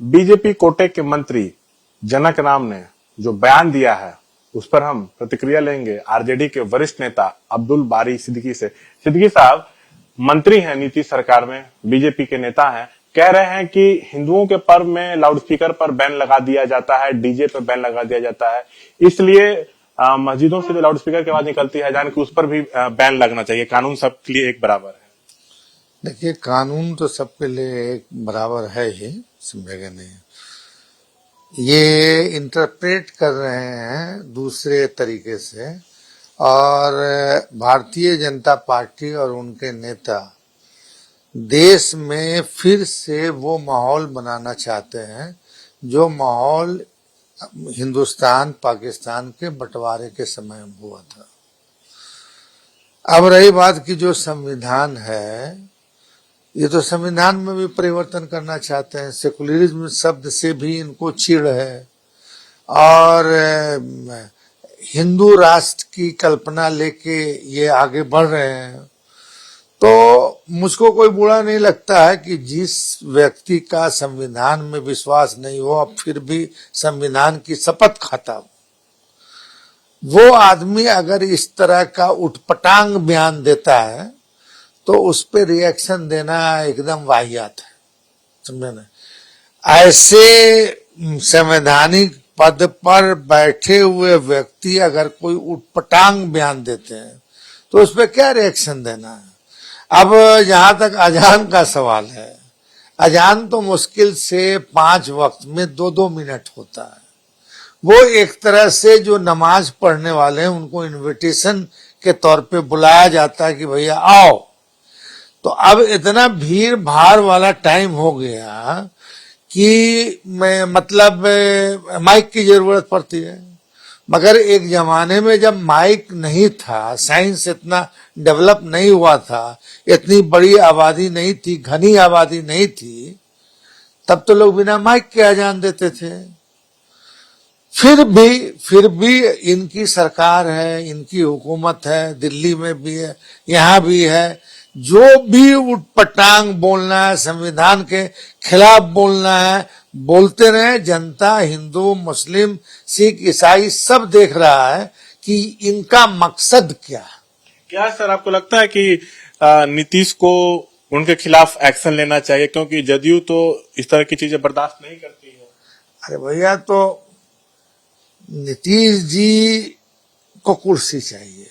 BJP कोटे के मंत्री जनक राम ने जो बयान दिया है उस पर हम प्रतिक्रिया लेंगे आरजेडी के वरिष्ठ नेता अब्दुल बारी सिद्दीकी से। सिद्दीकी साहब मंत्री हैं नीतीश सरकार में, बीजेपी के नेता हैं, कह रहे हैं कि हिंदुओं के पर्व में लाउडस्पीकर पर बैन लगा दिया जाता है, डीजे पर बैन लगा दिया जाता है, इसलिए मस्जिदों से जो लाउडस्पीकर की आवाज निकलती है जान कि उस पर भी बैन लगना चाहिए, कानून सबके लिए एक बराबर है। देखिए, कानून तो सबके लिए एक बराबर है ही, समझेगा नहीं। ये इंटरप्रेट कर रहे हैं दूसरे तरीके से, और भारतीय जनता पार्टी और उनके नेता देश में फिर से वो माहौल बनाना चाहते हैं जो माहौल हिंदुस्तान पाकिस्तान के बंटवारे के समय हुआ था। अब रही बात की जो संविधान है, ये तो संविधान में भी परिवर्तन करना चाहते हैं। सेकुलरिज्म शब्द से भी इनको चिढ़ है, और हिंदू राष्ट्र की कल्पना लेके ये आगे बढ़ रहे हैं। तो मुझको कोई बुरा नहीं लगता है कि जिस व्यक्ति का संविधान में विश्वास नहीं हो, अब फिर भी संविधान की शपथ खाता हो, वो आदमी अगर इस तरह का उटपटांग बयान देता है तो उस पे रिएक्शन देना एकदम वाहियात है, समझे ना। ऐसे संवैधानिक पद पर बैठे हुए व्यक्ति अगर कोई उटपटांग बयान देते हैं तो उस पे क्या रिएक्शन देना है। अब जहां तक अजान का सवाल है, अजान तो मुश्किल से 5 वक्त में 2-2 मिनट होता है। वो एक तरह से जो नमाज पढ़ने वाले हैं उनको इनविटेशन के तौर पे बुलाया जाता है कि भैया आओ। तो अब इतना भीड़ भाड़ वाला टाइम हो गया कि मतलब माइक की जरूरत पड़ती है। मगर एक जमाने में जब माइक नहीं था, साइंस इतना डेवलप नहीं हुआ था, इतनी बड़ी आबादी नहीं थी, घनी आबादी नहीं थी, तब तो लोग बिना माइक के अजान देते थे। फिर भी इनकी सरकार है, इनकी हुकूमत है, दिल्ली में भी है, यहाँ भी है। जो भी उटपटांग बोलना है, संविधान के खिलाफ बोलना है, बोलते रहे। जनता, हिंदू, मुस्लिम, सिख, ईसाई सब देख रहा है कि इनका मकसद क्या है। क्या सर आपको लगता है कि नीतीश को उनके खिलाफ एक्शन लेना चाहिए, क्योंकि जदयू तो इस तरह की चीजें बर्दाश्त नहीं करती है। अरे भैया, तो नीतीश जी को कुर्सी चाहिए,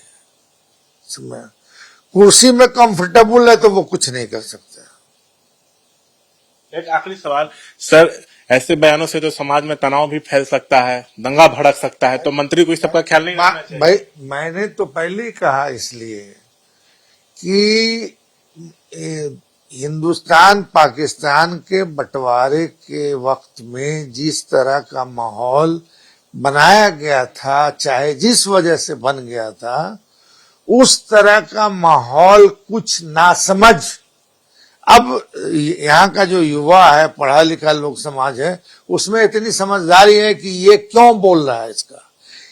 कुर्सी में कंफर्टेबल है तो वो कुछ नहीं कर सकते। एक आखिरी सवाल सर, ऐसे बयानों से तो समाज में तनाव भी फैल सकता है, दंगा भड़क सकता है, तो मंत्री को इस सब का ख्याल नहीं रखना चाहिए। भाई, मैंने तो पहले ही कहा इसलिए कि हिंदुस्तान पाकिस्तान के बंटवारे के वक्त में जिस तरह का माहौल बनाया गया था, चाहे जिस वजह से बन गया था, उस तरह का माहौल कुछ नासमझ, अब यहाँ का जो युवा है, पढ़ा लिखा लोग समाज है, उसमें इतनी समझदारी है कि ये क्यों बोल रहा है,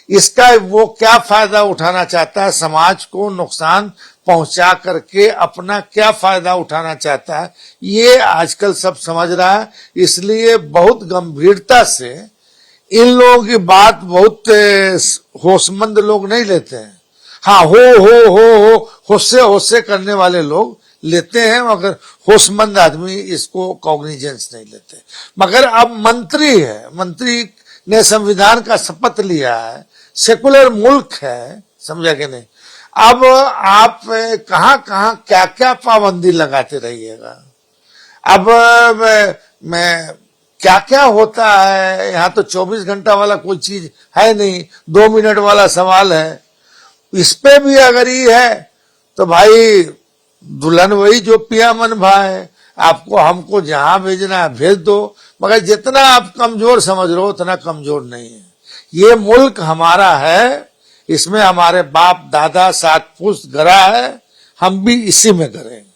इसका वो क्या फायदा उठाना चाहता है, समाज को नुकसान पहुंचा करके अपना क्या फायदा उठाना चाहता है, ये आजकल सब समझ रहा है। इसलिए बहुत गंभीरता से इन लोगों की बात बहुत होशमंद लोग नहीं लेते हैं। हाँ, होशे करने वाले लोग लेते हैं, मगर होशमंद आदमी इसको कॉग्निजेंस नहीं लेते। मगर अब मंत्री है, मंत्री ने संविधान का शपथ लिया है, सेकुलर मुल्क है, समझा कि नहीं। अब आप कहां क्या क्या पाबंदी लगाते रहिएगा। अब मैं क्या क्या होता है, यहाँ तो 24 घंटा वाला कोई चीज है नहीं, 2 मिनट वाला सवाल है। इस पे भी अगर ये है तो भाई दुल्हन वही जो पिया मन भाए, आपको हमको जहां भेजना है भेज दो, मगर जितना आप कमजोर समझ रहे हो उतना कमजोर नहीं है। ये मुल्क हमारा है, इसमें हमारे बाप दादा 7 पुश्त गरा है, हम भी इसी में करेंगे।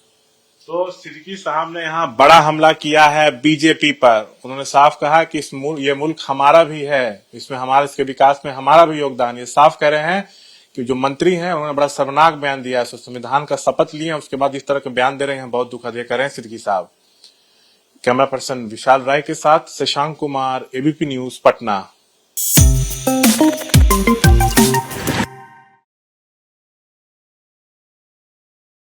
तो सिद्दीकी साहब ने यहाँ बड़ा हमला किया है बीजेपी पर। उन्होंने साफ कहा कि ये मुल्क हमारा भी है, इसके विकास में हमारा भी योगदान। ये साफ कह रहे हैं कि जो मंत्री हैं उन्होंने बड़ा शर्मनाक बयान दिया है, संविधान का शपथ लिए हैं, उसके बाद इस तरह के बयान दे रहे हैं, बहुत दुखद ये कह रहे हैं सिद्दीकी साहब। कैमरा पर्सन विशाल राय के साथ शशांक कुमार, एबीपी न्यूज, पटना।